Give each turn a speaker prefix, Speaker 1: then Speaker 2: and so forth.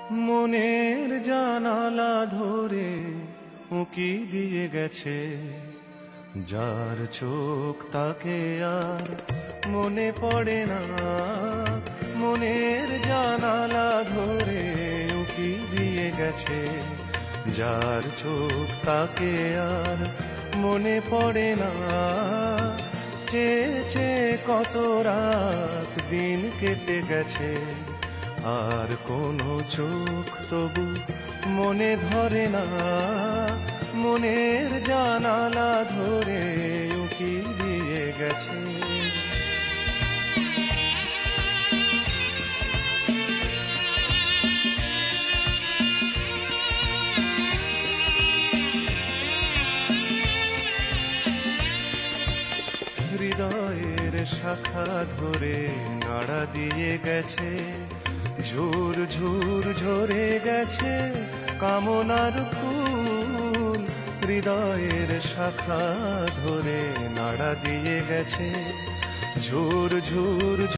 Speaker 1: মনের জানালা ধরে উঁকি দিয়ে গেছে, যার চোখ তাকে আর মনে পড়ে না। মনের জানালা ধরে উঁকি দিয়ে গেছে, যার চোখ তাকে আর মনে পড়ে না। চেয়ে চেয়ে কত রাত দিন কেটে গেছে, আর কোনো চোখ তবু মনে ধরে না। মনের জানালা ধরে উঁকি দিয়ে গেছে। হৃদয়ের শাখা ধরে নাড়া দিয়ে গেছে, ঝুর ঝুর ঝরে গেছে কামনার ফুল। হৃদয়ের শাখা ধরে নাড়া দিয়ে গেছে, ঝুর ঝুর